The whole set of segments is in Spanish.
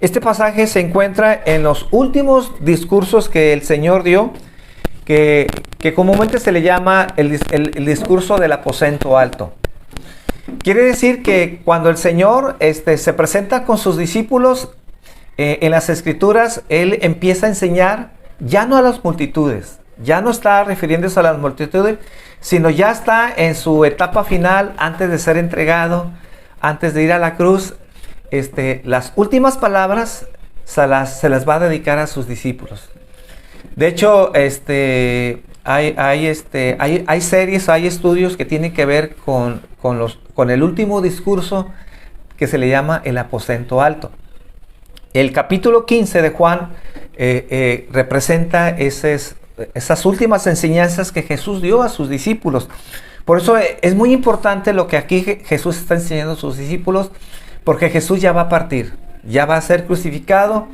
Este pasaje se encuentra en los últimos discursos que el Señor dio, que comúnmente se le llama el discurso del aposento alto. Quiere decir que cuando el Señor se presenta con sus discípulos en las Escrituras, Él empieza a enseñar ya no a las multitudes, ya no está refiriéndose a las multitudes, sino ya está en su etapa final, antes de ser entregado, antes de ir a la cruz. Las últimas palabras se las va a dedicar a sus discípulos. De hecho, hay series, hay estudios que tienen que ver con el último discurso que se le llama el aposento alto. El capítulo 15 de Juan representa esas últimas enseñanzas que Jesús dio a sus discípulos. Por eso es muy importante lo que aquí Jesús está enseñando a sus discípulos, porque Jesús ya va a partir, ya va a ser crucificado,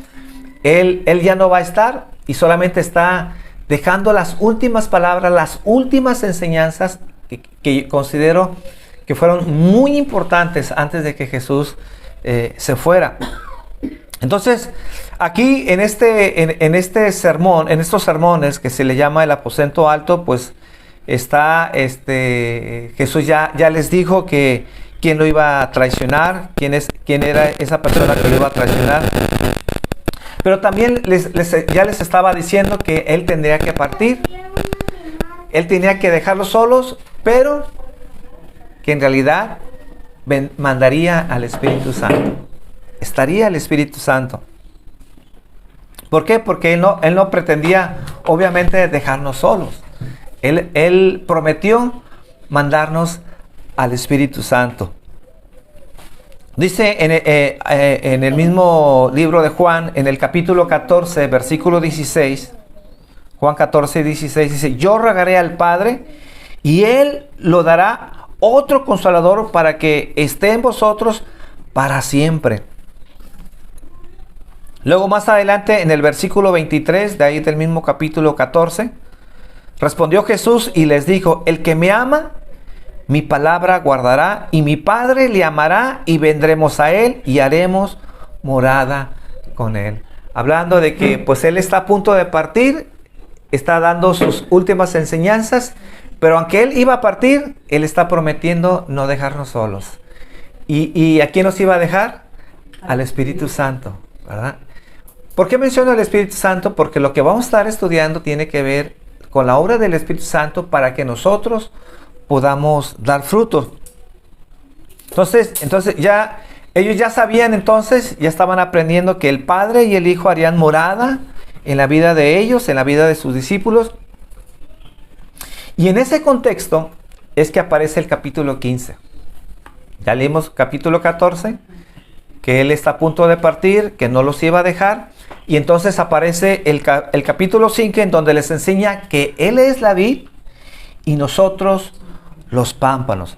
Él ya no va a estar y solamente está dejando las últimas palabras, las últimas enseñanzas que considero que fueron muy importantes antes de que Jesús se fuera. Entonces, aquí en este sermón, en estos sermones que se le llama el aposento alto, pues está Jesús ya les dijo que quién lo iba a traicionar, quién era esa persona que lo iba a traicionar. Pero también ya les estaba diciendo que Él tendría que partir, Él tenía que dejarlos solos, pero que en realidad mandaría al Espíritu Santo. Estaría el Espíritu Santo. ¿Por qué? Porque Él no pretendía, obviamente, dejarnos solos. Él prometió mandarnos al Espíritu Santo. Dice en el mismo libro de Juan, en el capítulo 14, versículo 16, Juan 14, 16, dice: yo rogaré al Padre y Él lo dará otro consolador para que esté en vosotros para siempre. Luego más adelante, en el versículo 23, de ahí del mismo capítulo 14, respondió Jesús y les dijo: el que me ama, mi palabra guardará, y mi Padre le amará, y vendremos a Él, y haremos morada con Él. Hablando de que pues Él está a punto de partir, está dando sus últimas enseñanzas, pero aunque Él iba a partir, Él está prometiendo no dejarnos solos. ¿Y a quién nos iba a dejar? Al Espíritu Santo, ¿verdad? ¿Por qué menciono al Espíritu Santo? Porque lo que vamos a estar estudiando tiene que ver con la obra del Espíritu Santo para que nosotros podamos dar frutos. Entonces ellos ya sabían, entonces ya estaban aprendiendo que el Padre y el Hijo harían morada en la vida de ellos, en la vida de sus discípulos. Y en ese contexto es que aparece el capítulo 15. Ya leímos capítulo 14, que Él está a punto de partir, que no los iba a dejar. Y entonces aparece el capítulo 5, en donde les enseña que Él es la vid y nosotros los pámpanos.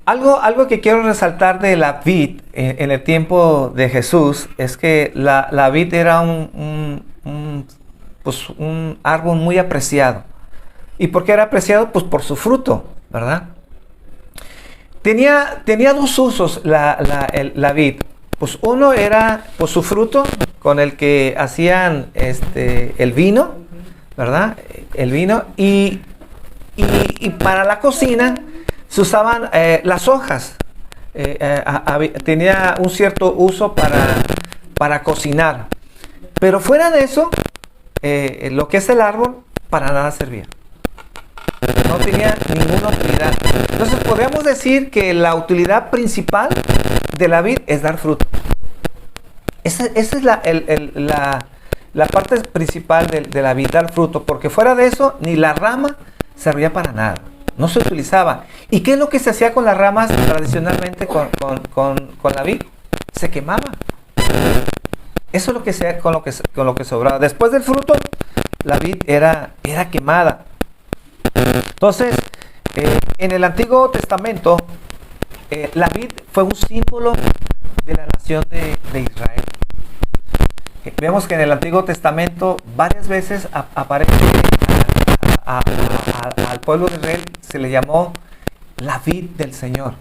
Algo que quiero resaltar de la vid en el tiempo de Jesús es que la vid era un árbol muy apreciado. ¿Y por qué era apreciado? Pues por su fruto, ¿verdad? Tenía dos usos la vid. Pues uno era pues su fruto con el que hacían el vino, ¿verdad? El vino, y para la cocina se usaban las hojas. Tenía un cierto uso para cocinar. Pero fuera de eso, lo que es el árbol, para nada servía. No tenía ninguna utilidad. Entonces podríamos decir que la utilidad principal de la vid es dar fruto. Esa es la parte principal de la vid, dar fruto, porque fuera de eso ni la rama servía para nada, no se utilizaba. ¿Y qué es lo que se hacía con las ramas tradicionalmente con la vid? Se quemaba. Eso es lo que se con lo que sobraba. Después del fruto, la vid era quemada. Entonces, en el Antiguo Testamento, la vid fue un símbolo de la nación de Israel. Vemos que en el Antiguo Testamento varias veces aparece al pueblo de Israel, se le llamó la vid del Señor.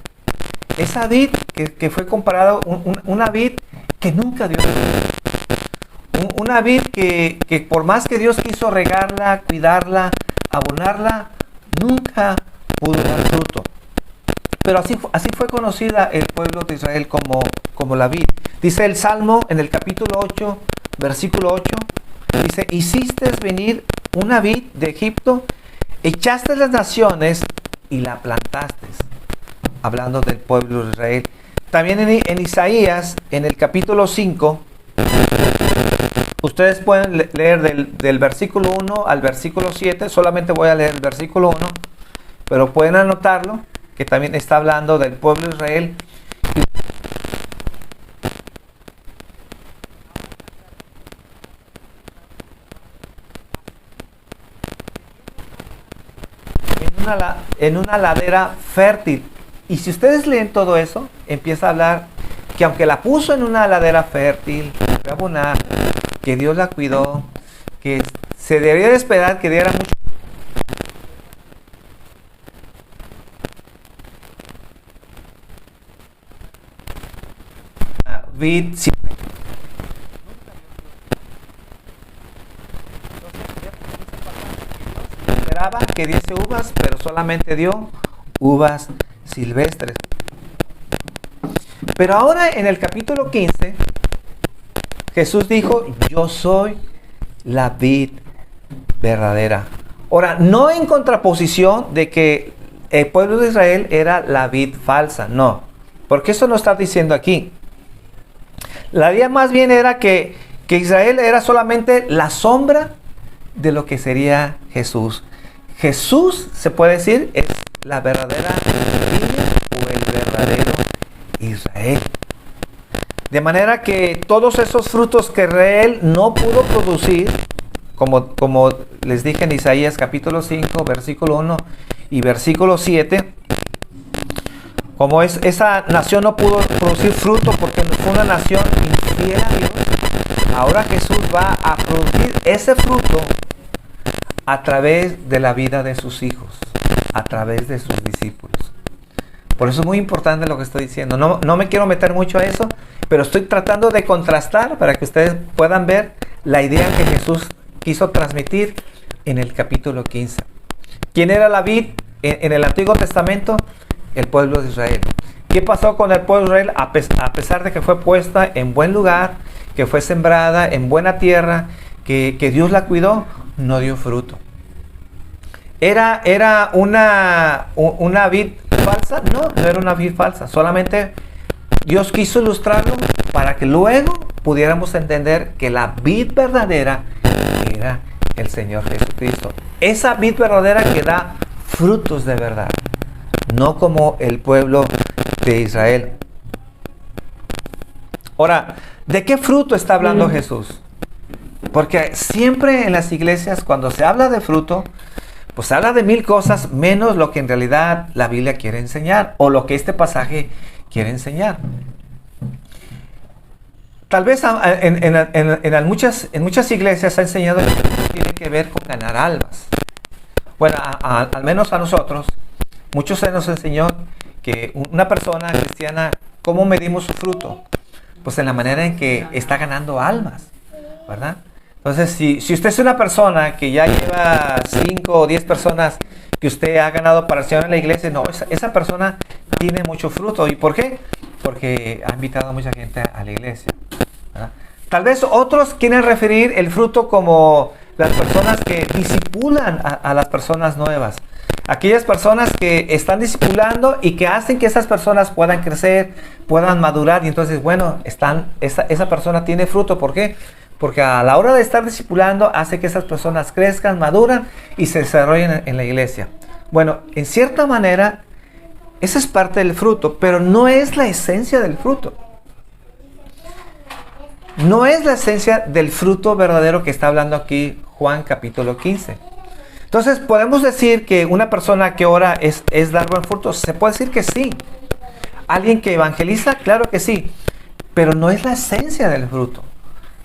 Esa vid que fue comparada, una vid que nunca dio fruto. Una vid que por más que Dios quiso regarla, cuidarla, abonarla, nunca pudo dar fruto. Pero así fue conocida el pueblo de Israel como la vid. Dice el Salmo en el capítulo 8, versículo 8, dice, hiciste venir una vid de Egipto, echaste las naciones y la plantaste. Hablando del pueblo de Israel. También en Isaías, en el capítulo 5, ustedes pueden leer del versículo 1 al versículo 7, solamente voy a leer el versículo 1, pero pueden anotarlo, que también está hablando del pueblo de Israel. En una ladera fértil. Y si ustedes leen todo eso, empieza a hablar que aunque la puso en una ladera fértil, que abonar, que Dios la cuidó, que se debería de esperar que diera mucho. Vid, esperaba que diese uvas, pero solamente dio uvas silvestres. Pero ahora en el capítulo 15, Jesús dijo, yo soy la vid verdadera. Ahora, no en contraposición de que el pueblo de Israel era la vid falsa, no. Porque eso no está diciendo aquí. La idea más bien era que Israel era solamente la sombra de lo que sería Jesús. Jesús, se puede decir, es la verdadera viña o el verdadero Israel. De manera que todos esos frutos que Israel no pudo producir, como les dije en Isaías capítulo 5, versículo 1 y versículo 7, como esa nación no pudo producir fruto porque fue una nación infiel a Dios, ahora Jesús va a producir ese fruto a través de la vida de sus hijos, a través de sus discípulos. Por eso es muy importante lo que estoy diciendo. No me quiero meter mucho a eso, pero estoy tratando de contrastar para que ustedes puedan ver la idea que Jesús quiso transmitir en el capítulo 15. ¿Quién era la vid en el Antiguo Testamento? El pueblo de Israel. ¿Qué pasó con el pueblo de Israel? A pesar de que fue puesta en buen lugar, que fue sembrada en buena tierra, que Dios la cuidó, no dio fruto. ¿Era una vid falsa? No era una vid falsa. Solamente Dios quiso ilustrarlo para que luego pudiéramos entender que la vid verdadera era el Señor Jesucristo. Esa vid verdadera que da frutos de verdad, no como el pueblo de Israel. Ahora, ¿de qué fruto está hablando Jesús? Porque siempre en las iglesias, cuando se habla de fruto, pues se habla de mil cosas, menos lo que en realidad la Biblia quiere enseñar, o lo que este pasaje quiere enseñar. Tal vez en muchas iglesias se ha enseñado que tiene que ver con ganar almas. Bueno, al menos a nosotros, muchos se nos enseñó que una persona cristiana, ¿cómo medimos su fruto? Pues en la manera en que está ganando almas, ¿verdad? Entonces, si usted es una persona que ya lleva 5 o 10 personas que usted ha ganado para el Señor en la iglesia, no, esa persona tiene mucho fruto. ¿Y por qué? Porque ha invitado a mucha gente a la iglesia, ¿verdad? Tal vez otros quieren referir el fruto como las personas que discipulan a las personas nuevas. Aquellas personas que están discipulando y que hacen que esas personas puedan crecer, puedan madurar. Y entonces, bueno, esa persona tiene fruto. ¿Por qué? Porque a la hora de estar discipulando hace que esas personas crezcan, maduran y se desarrollen en la iglesia. Bueno, en cierta manera, esa es parte del fruto, pero no es la esencia del fruto. No es la esencia del fruto verdadero que está hablando aquí Juan capítulo 15. Entonces, ¿podemos decir que una persona que ora es dar buen fruto? Se puede decir que sí. ¿Alguien que evangeliza? Claro que sí. Pero no es la esencia del fruto.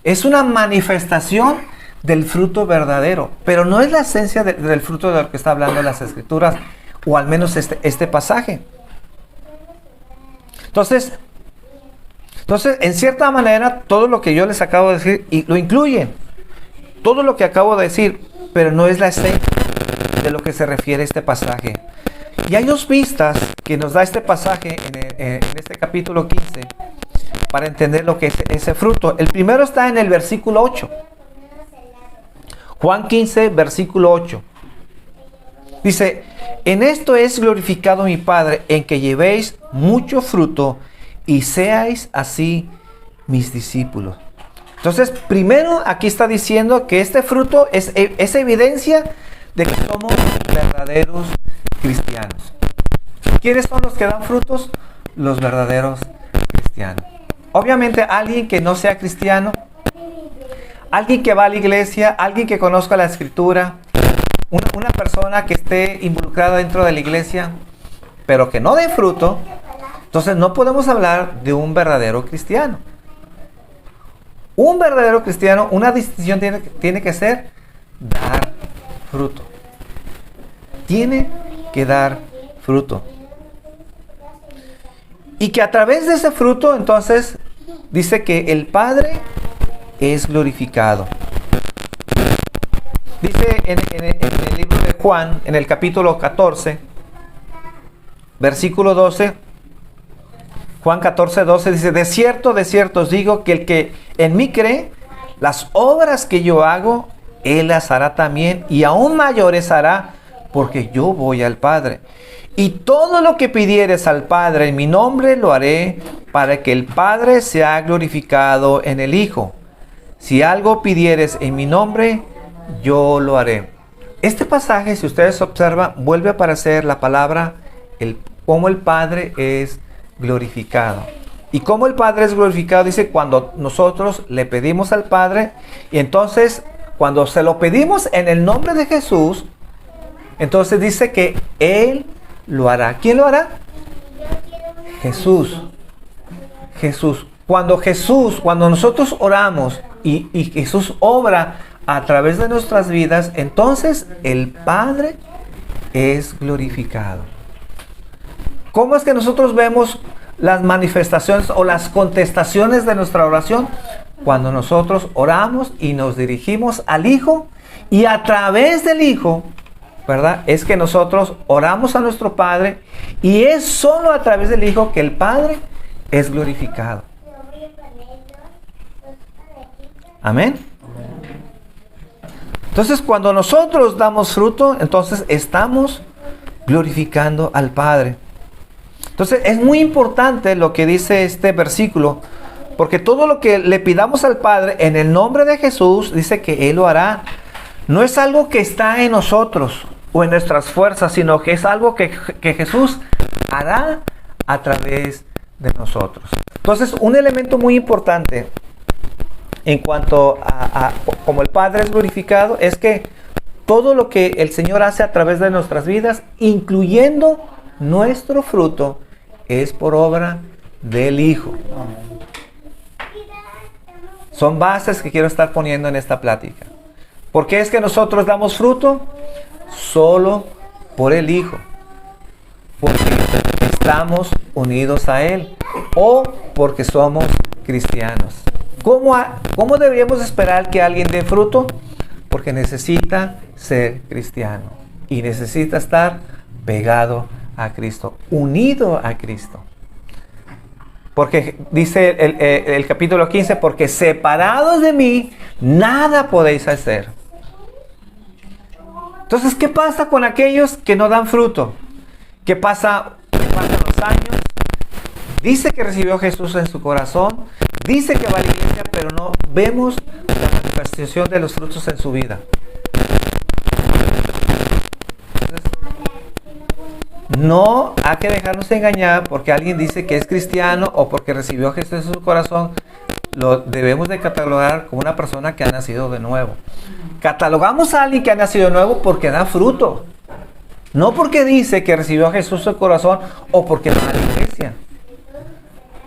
Es una manifestación del fruto verdadero, pero no es la esencia del fruto de lo que está hablando las Escrituras, o al menos este pasaje. Entonces, en cierta manera, todo lo que yo les acabo de decir y lo incluyen. Todo lo que acabo de decir, pero no es la esencia de lo que se refiere a este pasaje. Y hay dos vistas que nos da este pasaje en este capítulo 15 para entender lo que es ese fruto. El primero está en el versículo 8. Juan 15, versículo 8. Dice, en esto es glorificado mi Padre, en que llevéis mucho fruto y seáis así mis discípulos. Entonces, primero aquí está diciendo que este fruto es evidencia de que somos verdaderos cristianos. ¿Quiénes son los que dan frutos? Los verdaderos cristianos. Obviamente alguien que no sea cristiano, alguien que va a la iglesia, alguien que conozca la escritura, una persona que esté involucrada dentro de la iglesia, pero que no dé fruto, entonces no podemos hablar de un verdadero cristiano. Un verdadero cristiano, una distinción tiene que ser dar fruto. Tiene que dar fruto. Y que a través de ese fruto, entonces, dice que el Padre es glorificado. Dice en el libro de Juan, en el capítulo 14, versículo 12, Juan 14, 12 dice, de cierto os digo que el que en mí cree, las obras que yo hago, él las hará también, y aún mayores hará, porque yo voy al Padre. Y todo lo que pidieres al Padre en mi nombre lo haré, para que el Padre sea glorificado en el Hijo. Si algo pidieres en mi nombre, yo lo haré. Este pasaje, si ustedes observan, vuelve a aparecer la palabra, cómo el Padre es glorificado. Y cómo el Padre es glorificado, dice, cuando nosotros le pedimos al Padre, y entonces, cuando se lo pedimos en el nombre de Jesús, entonces dice que Él lo hará. ¿Quién lo hará? Jesús. Jesús. Cuando nosotros oramos y Jesús obra a través de nuestras vidas, entonces el Padre es glorificado. ¿Cómo es que nosotros vemos las manifestaciones o las contestaciones de nuestra oración? Cuando nosotros oramos y nos dirigimos al Hijo, y a través del Hijo, ¿verdad? Es que nosotros oramos a nuestro Padre, y es solo a través del Hijo que el Padre es glorificado. Amén. Entonces, cuando nosotros damos fruto, entonces estamos glorificando al Padre. Entonces, es muy importante lo que dice este versículo, porque todo lo que le pidamos al Padre en el nombre de Jesús, dice que Él lo hará. No es algo que está en nosotros o en nuestras fuerzas, sino que es algo que Jesús hará a través de nosotros. Entonces, un elemento muy importante en cuanto a como el Padre es glorificado, es que todo lo que el Señor hace a través de nuestras vidas, incluyendo nuestro fruto, es por obra del Hijo. Son bases que quiero estar poniendo en esta plática. ¿Por qué es que nosotros damos fruto? Solo por el Hijo. Porque estamos unidos a Él o porque somos cristianos. ¿Cómo deberíamos esperar que alguien dé fruto? Porque necesita ser cristiano y necesita estar pegado a Cristo, unido a Cristo. Porque dice el capítulo 15, porque separados de mí, nada podéis hacer. Entonces, ¿qué pasa con aquellos que no dan fruto? ¿Qué pasa? Pasan los años. Dice que recibió a Jesús en su corazón. Dice que va a la iglesia, pero no vemos la manifestación de los frutos en su vida. Entonces, no hay que dejarnos engañar porque alguien dice que es cristiano o porque recibió a Jesús en su corazón. Lo debemos de catalogar como una persona que ha nacido de nuevo. Catalogamos a alguien que ha nacido de nuevo porque da fruto. No porque dice que recibió a Jesús en su corazón o porque va a la iglesia.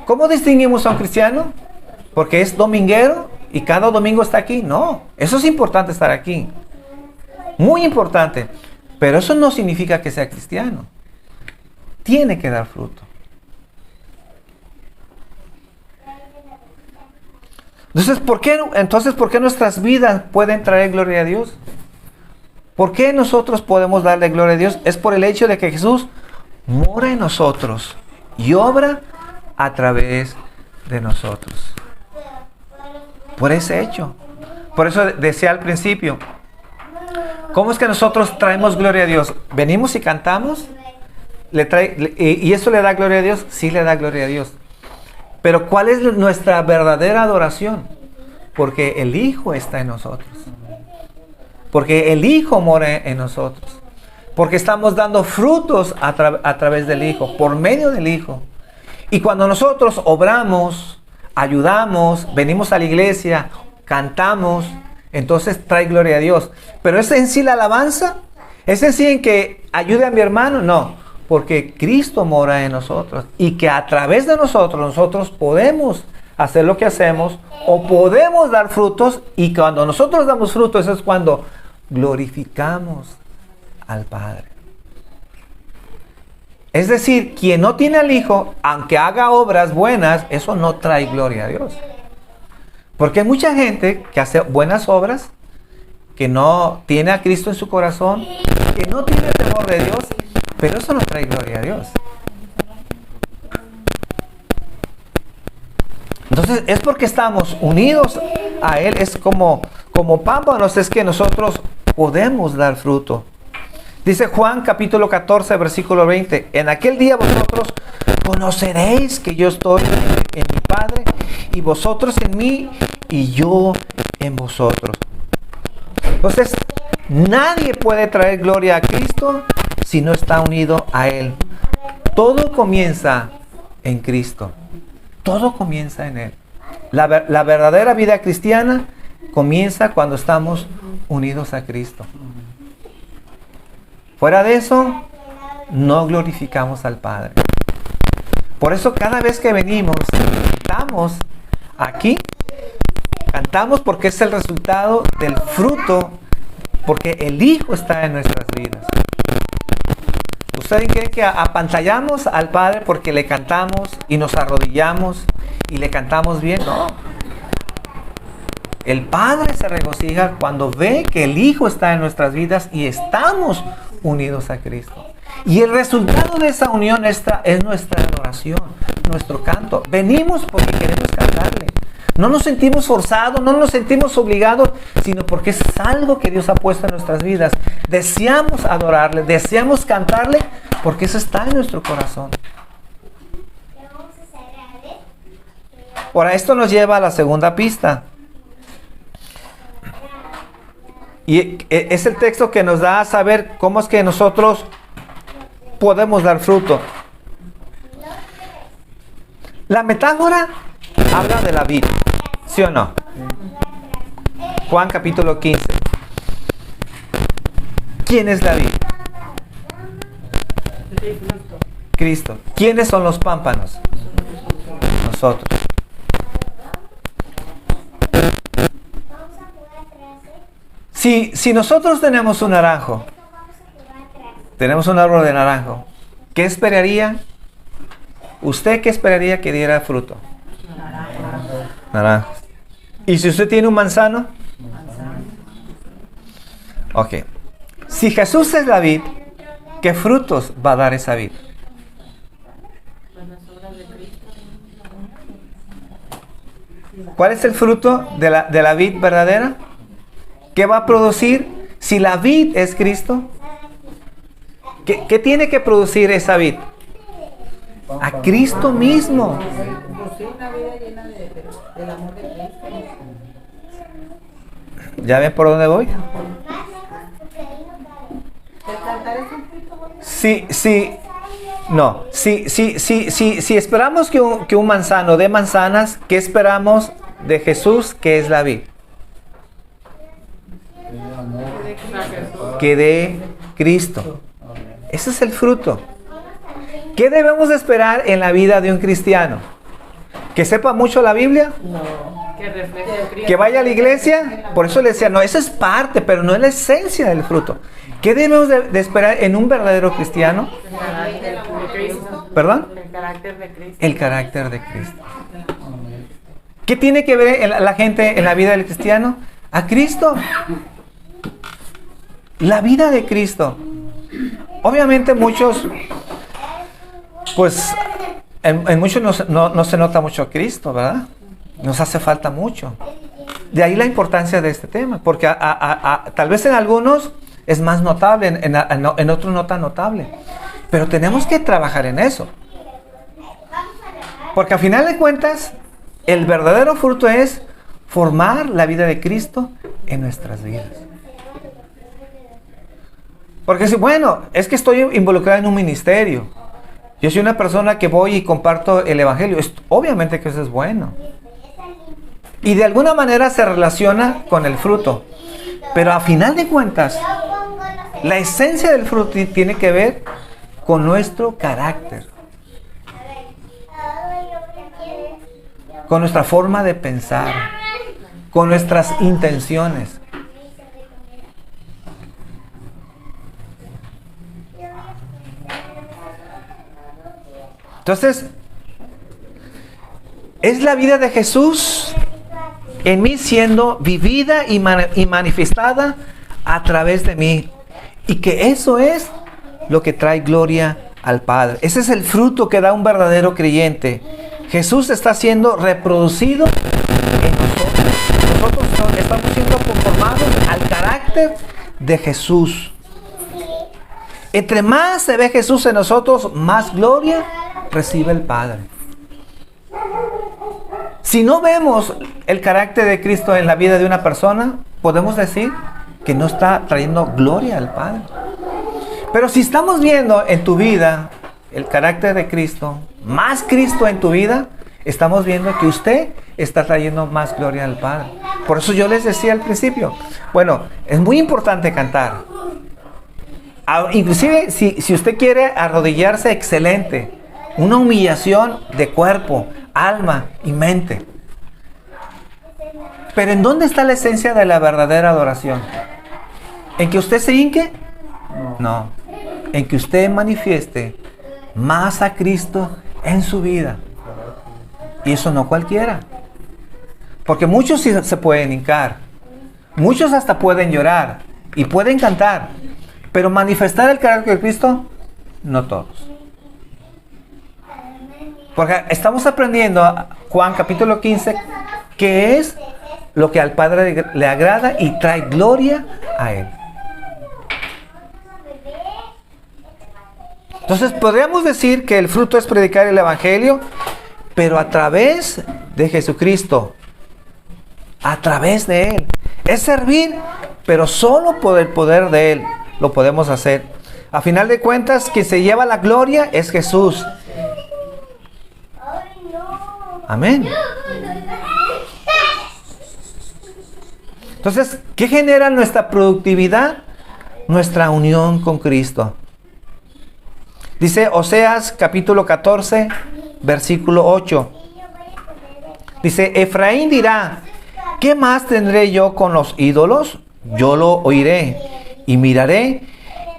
¿Cómo distinguimos a un cristiano? ¿Porque es dominguero y cada domingo está aquí? No, eso es importante estar aquí. Muy importante. Pero eso no significa que sea cristiano. Tiene que dar fruto. Entonces, ¿por qué nuestras vidas pueden traer gloria a Dios? ¿Por qué nosotros podemos darle gloria a Dios? Es por el hecho de que Jesús mora en nosotros y obra a través de nosotros. Por ese hecho. Por eso decía al principio, ¿cómo es que nosotros traemos gloria a Dios? ¿Venimos y cantamos? ¿Y eso le da gloria a Dios? Sí le da gloria a Dios. Pero ¿cuál es nuestra verdadera adoración? Porque el Hijo está en nosotros. Porque el Hijo mora en nosotros. Porque estamos dando frutos a través del Hijo, por medio del Hijo. Y cuando nosotros obramos, ayudamos, venimos a la iglesia, cantamos, entonces trae gloria a Dios. Pero ¿es en sí la alabanza? ¿Es en sí en que ayude a mi hermano? No. Porque Cristo mora en nosotros y que a través de nosotros podemos hacer lo que hacemos o podemos dar frutos, y cuando nosotros damos frutos eso es cuando glorificamos al Padre. Es decir, quien no tiene al Hijo, aunque haga obras buenas, eso no trae gloria a Dios. Porque hay mucha gente que hace buenas obras, que no tiene a Cristo en su corazón, que no tiene el temor de Dios, pero eso no trae gloria a Dios. Entonces es porque estamos unidos a Él, es como pámpanos, es que nosotros podemos dar fruto. Dice Juan capítulo 14 versículo 20, en aquel día vosotros conoceréis que yo estoy en mi Padre y vosotros en mí y yo en vosotros. Entonces nadie puede traer gloria a Cristo si no está unido a Él. Todo comienza en Cristo. Todo comienza en Él. La verdadera vida cristiana comienza cuando estamos unidos a Cristo. Fuera de eso, no glorificamos al Padre. Por eso cada vez que venimos, cantamos aquí, cantamos porque es el resultado del fruto, porque el Hijo está en nuestras vidas. ¿Ustedes creen que apantallamos al Padre porque le cantamos y nos arrodillamos y le cantamos bien? No. El Padre se regocija cuando ve que el Hijo está en nuestras vidas y estamos unidos a Cristo. Y el resultado de esa unión es nuestra adoración, nuestro canto. Venimos porque queremos cantarle. No nos sentimos forzados, no nos sentimos obligados, sino porque es algo que Dios ha puesto en nuestras vidas. Deseamos adorarle, deseamos cantarle, porque eso está en nuestro corazón. Ahora, esto nos lleva a la segunda pista. Y es el texto que nos da a saber cómo es que nosotros podemos dar fruto. La metáfora habla de la vid, ¿sí o no? Juan capítulo 15. ¿Quién es la vid? Cristo. ¿Quiénes son los pámpanos? Nosotros. Si nosotros tenemos un naranjo, tenemos un árbol de naranjo, ¿qué esperaría? ¿Usted qué esperaría que diera fruto? Naranjos. ¿Y si usted tiene un manzano? Ok. Si Jesús es la vid, ¿qué frutos va a dar esa vid? ¿Cuál es el fruto de la vid verdadera? ¿Qué va a producir? Si la vid es Cristo, ¿qué tiene que producir esa vid? A Cristo mismo. ¿Ya ven por dónde voy? Si esperamos que un manzano dé manzanas, ¿qué esperamos de Jesús, que es la vid? Que dé Cristo. Ese es el fruto. ¿Qué debemos esperar en la vida de un cristiano? ¿Que sepa mucho la Biblia? No. ¿Que vaya a la iglesia? Por eso le decía, no, eso es parte, pero no es la esencia del fruto. ¿Qué debemos de esperar en un verdadero cristiano? El carácter de Cristo. ¿Perdón? El carácter de Cristo. El carácter de Cristo. ¿Qué tiene que ver la gente en la vida del cristiano? A Cristo. La vida de Cristo. Obviamente muchos, pues, en muchos no se nota mucho a Cristo, ¿verdad? Nos hace falta mucho. De ahí la importancia de este tema, porque tal vez en algunos es más notable, en otros no tan notable. Pero tenemos que trabajar en eso. Porque al final de cuentas, el verdadero fruto es formar la vida de Cristo en nuestras vidas. Porque si, bueno, es que estoy involucrado en un ministerio. Yo soy una persona que voy y comparto el evangelio. Obviamente que eso es bueno. Y de alguna manera se relaciona con el fruto. Pero a final de cuentas, la esencia del fruto tiene que ver con nuestro carácter. Con nuestra forma de pensar. Con nuestras intenciones. Entonces, es la vida de Jesús en mí siendo vivida y manifestada a través de mí. Y que eso es lo que trae gloria al Padre. Ese es el fruto que da un verdadero creyente. Jesús está siendo reproducido en nosotros. Nosotros estamos siendo conformados al carácter de Jesús. Entre más se ve Jesús en nosotros, más gloria recibe el Padre. Si no vemos el carácter de Cristo en la vida de una persona, podemos decir que no está trayendo gloria al Padre. Pero si estamos viendo en tu vida el carácter de Cristo, más Cristo en tu vida, estamos viendo que usted está trayendo más gloria al Padre. Por eso yo les decía al principio, bueno, es muy importante cantar. Inclusive si usted quiere arrodillarse, excelente. Una humillación de cuerpo, alma y mente. Pero ¿en dónde está la esencia de la verdadera adoración? ¿En que usted se hinque? No. En que usted manifieste más a Cristo en su vida. Y eso no cualquiera. Porque muchos sí se pueden hincar. Muchos hasta pueden llorar. Y pueden cantar. Pero manifestar el carácter de Cristo, no todos. Porque estamos aprendiendo, Juan capítulo 15, que es lo que al Padre le agrada y trae gloria a Él. Entonces podríamos decir que el fruto es predicar el Evangelio, pero a través de Jesucristo, a través de Él. Es servir, pero solo por el poder de Él lo podemos hacer. A final de cuentas, quien se lleva la gloria es Jesús. Amén. Entonces, ¿qué genera nuestra productividad? Nuestra unión con Cristo. Dice Oseas capítulo 14, versículo 8. Dice, Efraín dirá, ¿qué más tendré yo con los ídolos? Yo lo oiré y miraré.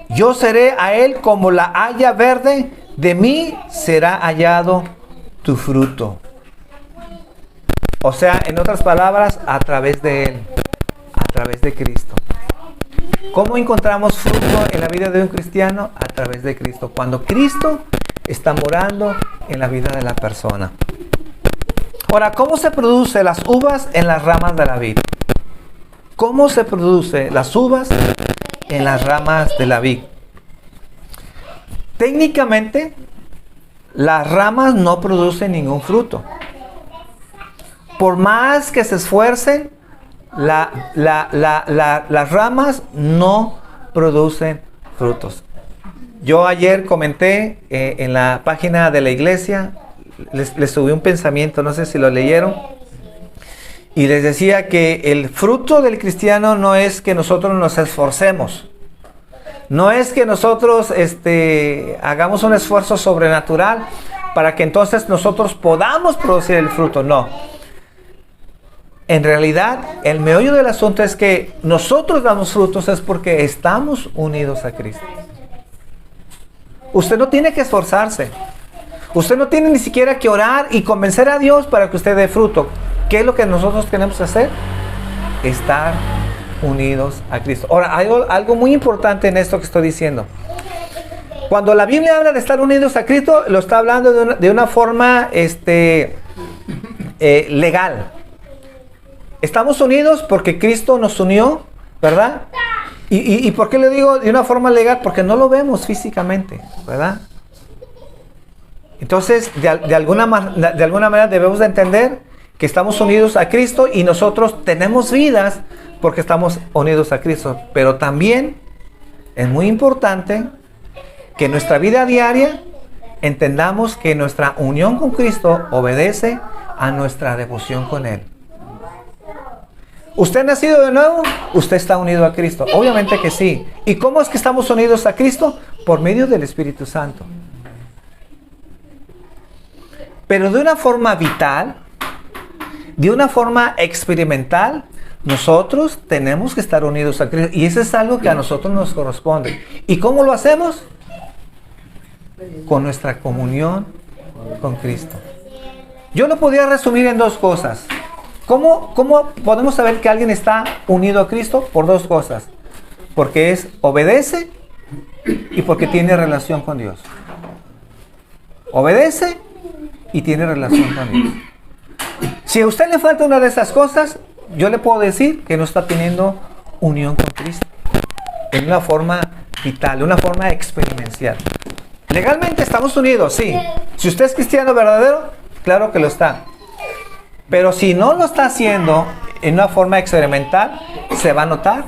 Yo seré a él como la haya verde, de mí será hallado tu fruto. O sea, en otras palabras, a través de Él, a través de Cristo. ¿Cómo encontramos fruto en la vida de un cristiano? A través de Cristo. Cuando Cristo está morando en la vida de la persona. Ahora, ¿cómo se producen las uvas en las ramas de la vid? ¿Cómo se producen las uvas en las ramas de la vid? Técnicamente, las ramas no producen ningún fruto. Por más que se esfuercen, las ramas no producen frutos. Yo ayer comenté en la página de la iglesia, les subí un pensamiento, no sé si lo leyeron, y les decía que el fruto del cristiano no es que nosotros nos esforcemos, no es que nosotros hagamos un esfuerzo sobrenatural para que entonces nosotros podamos producir el fruto, no. En realidad, el meollo del asunto es que nosotros damos frutos es porque estamos unidos a Cristo. Usted no tiene que esforzarse. Usted no tiene ni siquiera que orar y convencer a Dios para que usted dé fruto. ¿Qué es lo que nosotros tenemos que hacer? Estar unidos a Cristo. Ahora, hay algo muy importante en esto que estoy diciendo. Cuando la Biblia habla de estar unidos a Cristo, lo está hablando de una forma legal. Estamos unidos porque Cristo nos unió, ¿verdad? ¿Y por qué le digo de una forma legal? Porque no lo vemos físicamente, ¿verdad? Entonces, de alguna manera debemos de entender que estamos unidos a Cristo y nosotros tenemos vidas porque estamos unidos a Cristo. Pero también es muy importante que en nuestra vida diaria entendamos que nuestra unión con Cristo obedece a nuestra devoción con Él. ¿Usted ha nacido de nuevo? Usted está unido a Cristo. Obviamente que sí. ¿Y cómo es que estamos unidos a Cristo? Por medio del Espíritu Santo. Pero de una forma vital, de una forma experimental, nosotros tenemos que estar unidos a Cristo. Y eso es algo que a nosotros nos corresponde. ¿Y cómo lo hacemos? Con nuestra comunión con Cristo. Yo lo podría resumir en dos cosas. ¿Cómo podemos saber que alguien está unido a Cristo? Por dos cosas. Porque obedece y porque tiene relación con Dios. Obedece y tiene relación con Dios. Si a usted le falta una de esas cosas, yo le puedo decir que no está teniendo unión con Cristo. En una forma vital, de una forma experiencial. Legalmente estamos unidos, sí. Si usted es cristiano verdadero, claro que lo está. Pero si no lo está haciendo en una forma experimental, se va a notar.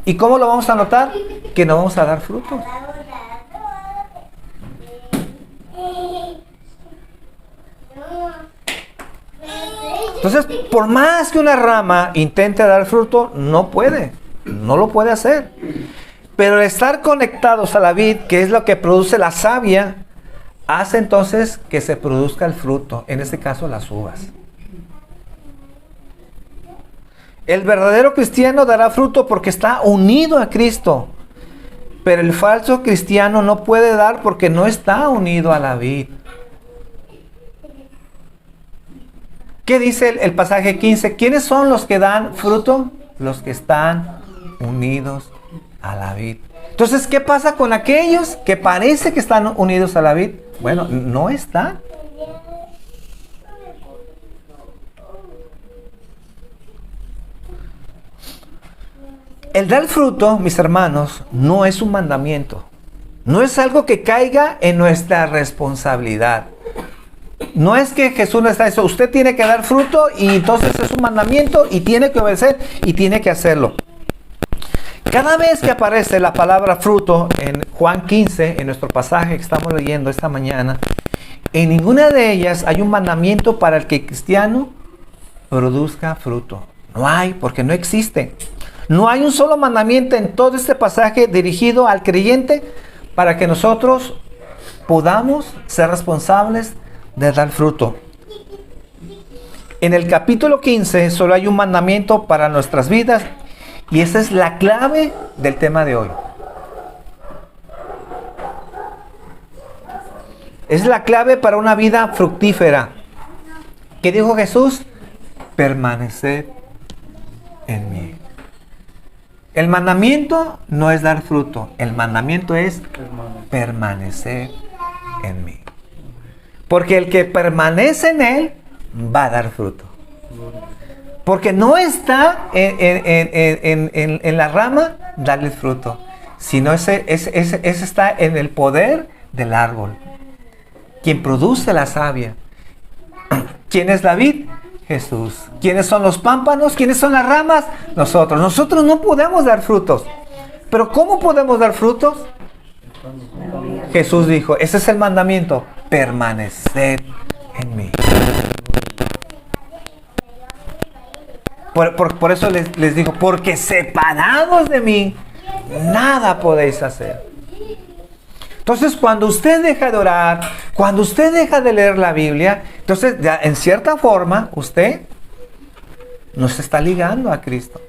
¿Y cómo lo vamos a notar? Que no vamos a dar frutos. Entonces, por más que una rama intente dar fruto, no puede. No lo puede hacer. Pero estar conectados a la vid, que es lo que produce la savia, hace entonces que se produzca el fruto. En este caso, las uvas. El verdadero cristiano dará fruto porque está unido a Cristo. Pero el falso cristiano no puede dar porque no está unido a la vid. ¿Qué dice el pasaje 15? ¿Quiénes son los que dan fruto? Los que están unidos a la vid. Entonces, ¿qué pasa con aquellos que parece que están unidos a la vid? Bueno, no están. El dar fruto, mis hermanos, no es un mandamiento. No es algo que caiga en nuestra responsabilidad. No es que Jesús nos está diciendo, usted tiene que dar fruto y entonces es un mandamiento y tiene que obedecer y tiene que hacerlo. Cada vez que aparece la palabra fruto en Juan 15, en nuestro pasaje que estamos leyendo esta mañana, en ninguna de ellas hay un mandamiento para el que el cristiano produzca fruto. No hay, porque no existe. No hay un solo mandamiento en todo este pasaje dirigido al creyente para que nosotros podamos ser responsables de dar fruto. En el capítulo 15 solo hay un mandamiento para nuestras vidas y esa es la clave del tema de hoy. Es la clave para una vida fructífera. ¿Qué dijo Jesús? Permaneced en mí. El mandamiento no es dar fruto. El mandamiento es permanecer en mí. Porque el que permanece en Él va a dar fruto. Porque no está en la rama darle fruto, sino ese está en el poder del árbol. Quien produce la savia. ¿Quién es la vid? Jesús. ¿Quiénes son los pámpanos? ¿Quiénes son las ramas? Nosotros. Nosotros no podemos dar frutos. ¿Pero cómo podemos dar frutos? Jesús dijo, ese es el mandamiento, permaneced en mí. Por eso les digo, porque separados de mí, nada podéis hacer. Entonces, cuando usted deja de orar, cuando usted deja de leer la Biblia, entonces, ya, en cierta forma, usted no se está ligando a Cristo.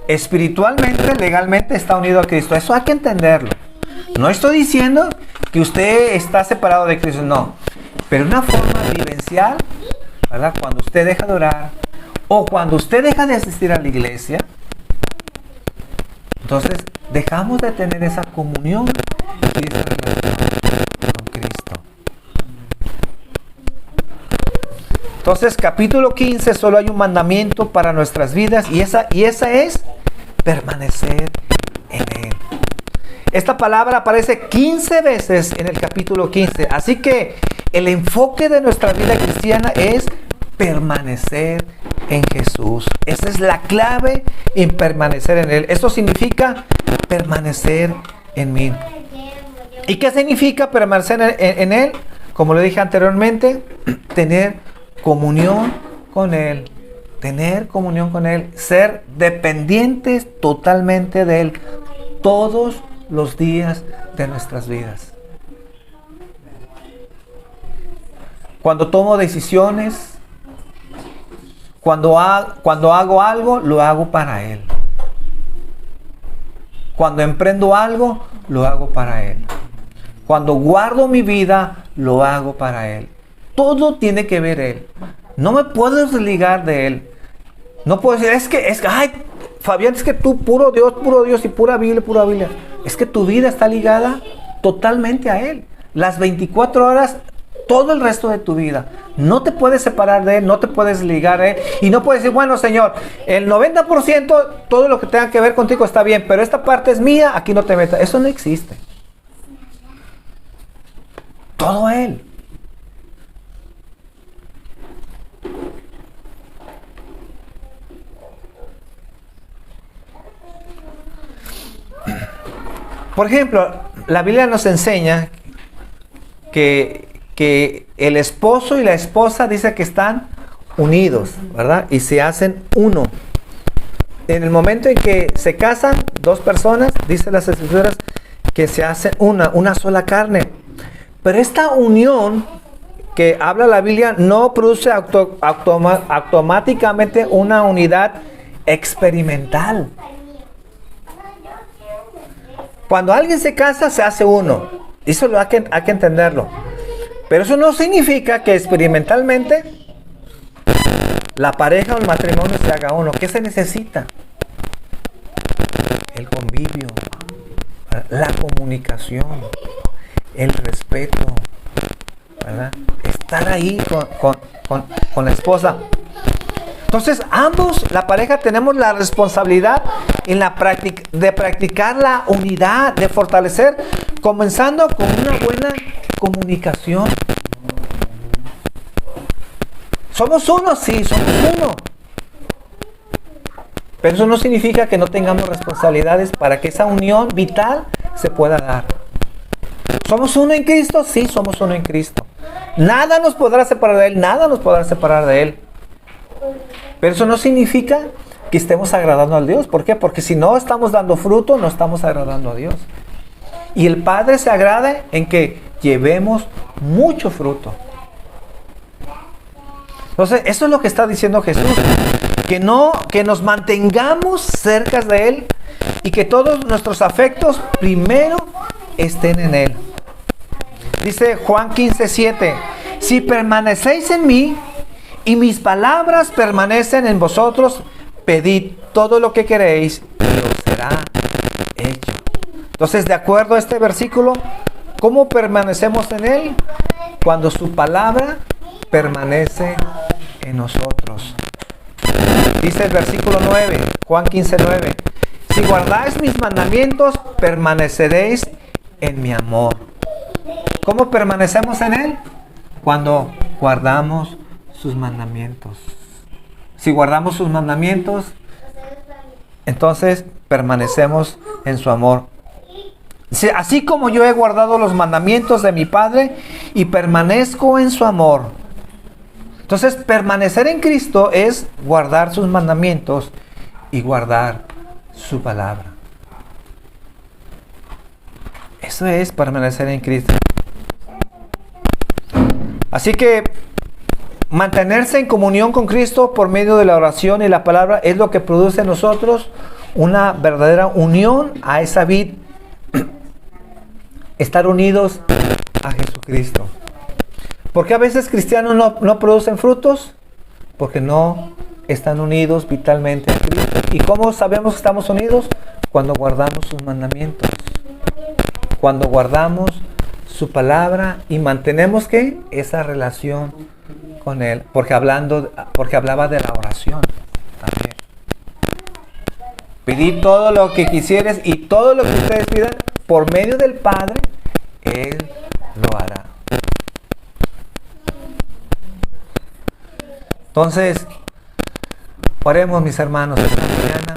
Espiritualmente, legalmente está unido a Cristo. Eso hay que entenderlo. No estoy diciendo que usted está separado de Cristo, no. Pero una forma vivencial, ¿verdad? Cuando usted deja de orar o cuando usted deja de asistir a la iglesia, entonces dejamos de tener esa comunión y esa relación con Cristo. Entonces, capítulo 15, solo hay un mandamiento para nuestras vidas y esa es permanecer en Él. Esta palabra aparece 15 veces en el capítulo 15. Así que el enfoque de nuestra vida cristiana es permanecer en Jesús. Esa es la clave en permanecer en Él. Eso significa permanecer en mí. ¿Y qué significa permanecer en Él? Como le dije anteriormente, tener comunión con Él. Tener comunión con Él. Ser dependientes totalmente de Él. Todos los días de nuestras vidas. Cuando tomo decisiones, cuando hago algo, lo hago para Él. Cuando emprendo algo, lo hago para Él. Cuando guardo mi vida, lo hago para Él. Todo tiene que ver Él. No me puedo desligar de Él. No puedo decir, es que, ay, Fabián, es que tú, puro Dios y pura Biblia. Es que tu vida está ligada totalmente a Él. Las 24 horas, todo el resto de tu vida. No te puedes separar de Él, no te puedes ligar de Él. Y no puedes decir, bueno, Señor, el 90% todo lo que tenga que ver contigo está bien, pero esta parte es mía, aquí no te metas. Eso no existe. Todo a Él. Por ejemplo, la Biblia nos enseña que el esposo y la esposa dice que están unidos, ¿verdad? Y se hacen uno. En el momento en que se casan dos personas, dice las Escrituras, que se hacen una sola carne. Pero esta unión que habla la Biblia no produce automáticamente una unidad experimental. Cuando alguien se casa, se hace uno. Eso hay que entenderlo. Pero eso no significa que experimentalmente la pareja o el matrimonio se haga uno. ¿Qué se necesita? El convivio, la comunicación, el respeto, ¿verdad? Estar ahí con la esposa. Entonces, ambos, la pareja, tenemos la responsabilidad de practicar la unidad, de fortalecer, comenzando con una buena comunicación. ¿Somos uno? Sí, somos uno. Pero eso no significa que no tengamos responsabilidades para que esa unión vital se pueda dar. ¿Somos uno en Cristo? Sí, somos uno en Cristo. Nada nos podrá separar de Él, nada nos podrá separar de Él. Pero eso no significa que estemos agradando a Dios. ¿Por qué? Porque si no estamos dando fruto, no estamos agradando a Dios. Y el Padre se agrada en que llevemos mucho fruto. Entonces, eso es lo que está diciendo Jesús. Que nos mantengamos cerca de Él y que todos nuestros afectos primero estén en Él. Dice Juan 15:7, si permanecéis en mí y mis palabras permanecen en vosotros, pedid todo lo que queréis y os será hecho. Entonces, de acuerdo a este versículo, ¿cómo permanecemos en Él? Cuando su palabra permanece en nosotros. Dice el versículo 9, Juan 15:9, si guardáis mis mandamientos, permaneceréis en mi amor. ¿Cómo permanecemos en Él? Cuando guardamos sus mandamientos. Si guardamos sus mandamientos, entonces permanecemos en su amor. Así como yo he guardado los mandamientos de mi Padre y permanezco en su amor. Entonces, permanecer en Cristo es guardar sus mandamientos y guardar su palabra. Eso es permanecer en Cristo. Así que mantenerse en comunión con Cristo por medio de la oración y la palabra es lo que produce en nosotros una verdadera unión a esa vid. Estar unidos a Jesucristo. ¿Por qué a veces cristianos no producen frutos? porque no están unidos vitalmente a Cristo. ¿Y cómo sabemos que estamos unidos? Cuando guardamos sus mandamientos, cuando guardamos su palabra y mantenemos ¿qué? Esa relación con Él, porque hablaba de la oración también. Pedid todo lo que quisieres y todo lo que ustedes pidan por medio del Padre, Él lo hará. Entonces, oremos, mis hermanos, esta mañana.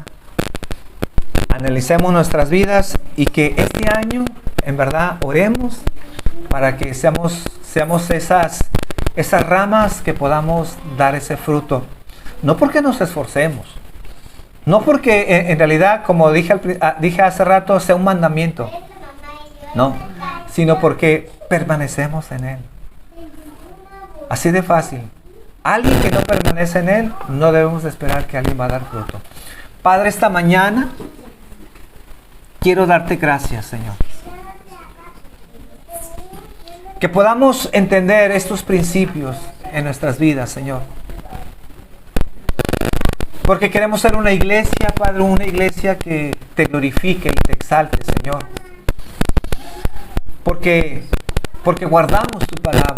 Analicemos nuestras vidas y que este año, en verdad, oremos para que seamos esas ramas que podamos dar ese fruto. No porque nos esforcemos, no porque en realidad, como dije hace rato, sea un mandamiento. No, sino porque permanecemos en Él. Así de fácil. Alguien que no permanece en Él, no debemos esperar que alguien va a dar fruto. Padre, esta mañana quiero darte gracias, Señor. Que podamos entender estos principios en nuestras vidas, Señor. Porque queremos ser una iglesia, Padre, una iglesia que te glorifique y te exalte, Señor. Porque guardamos tu palabra,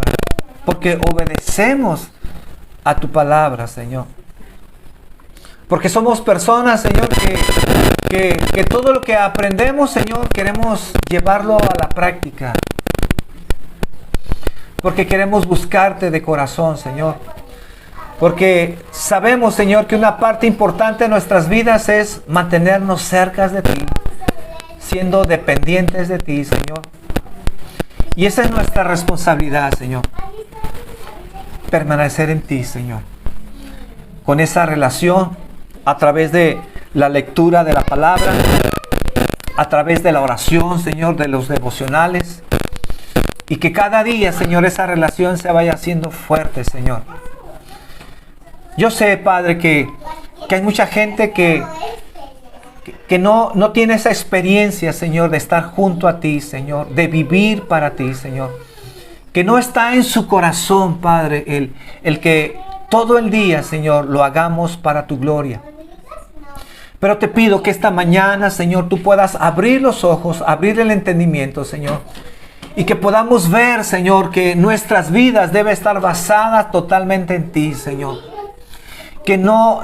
porque obedecemos a tu palabra, Señor. Porque somos personas, Señor, que todo lo que aprendemos, Señor, queremos llevarlo a la práctica. Porque queremos buscarte de corazón, Señor. Porque sabemos, Señor, que una parte importante de nuestras vidas es mantenernos cerca de ti, siendo dependientes de ti, Señor. Y esa es nuestra responsabilidad, Señor. Permanecer en ti, Señor. Con esa relación a través de la lectura de la palabra, a través de la oración, Señor, de los devocionales. Y que cada día, Señor, esa relación se vaya haciendo fuerte, Señor. Yo sé, Padre, que hay mucha gente que no tiene esa experiencia, Señor, de estar junto a ti, Señor, de vivir para ti, Señor. Que no está en su corazón, Padre, el que todo el día, Señor, lo hagamos para tu gloria. Pero te pido que esta mañana, Señor, tú puedas abrir los ojos, abrir el entendimiento, Señor. Y que podamos ver, Señor, que nuestras vidas deben estar basadas totalmente en ti, Señor. Que no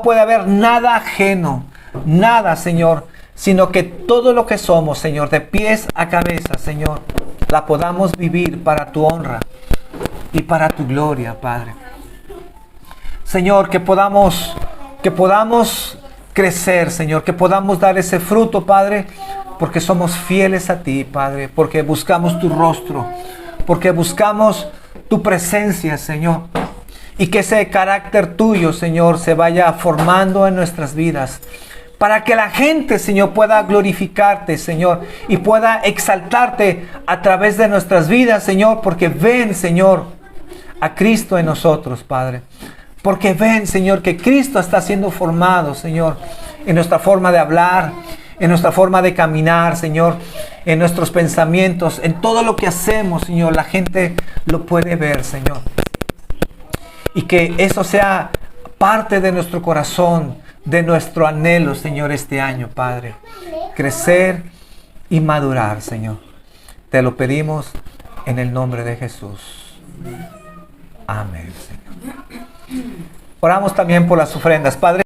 puede haber nada ajeno, nada, Señor, sino que todo lo que somos, Señor, de pies a cabeza, Señor, la podamos vivir para tu honra y para tu gloria, Padre. Señor, que podamos crecer, Señor, que podamos dar ese fruto, Padre, porque somos fieles a ti, Padre, porque buscamos tu rostro, porque buscamos tu presencia, Señor. Y que ese carácter tuyo, Señor, se vaya formando en nuestras vidas. Para que la gente, Señor, pueda glorificarte, Señor. Y pueda exaltarte a través de nuestras vidas, Señor. Porque ven, Señor, a Cristo en nosotros, Padre. Porque ven, Señor, que Cristo está siendo formado, Señor. En nuestra forma de hablar, en nuestra forma de caminar, Señor. En nuestros pensamientos, en todo lo que hacemos, Señor. La gente lo puede ver, Señor. Y que eso sea parte de nuestro corazón, de nuestro anhelo, Señor, este año, Padre. Crecer y madurar, Señor. Te lo pedimos en el nombre de Jesús. Amén, Señor. Oramos también por las ofrendas. Padre.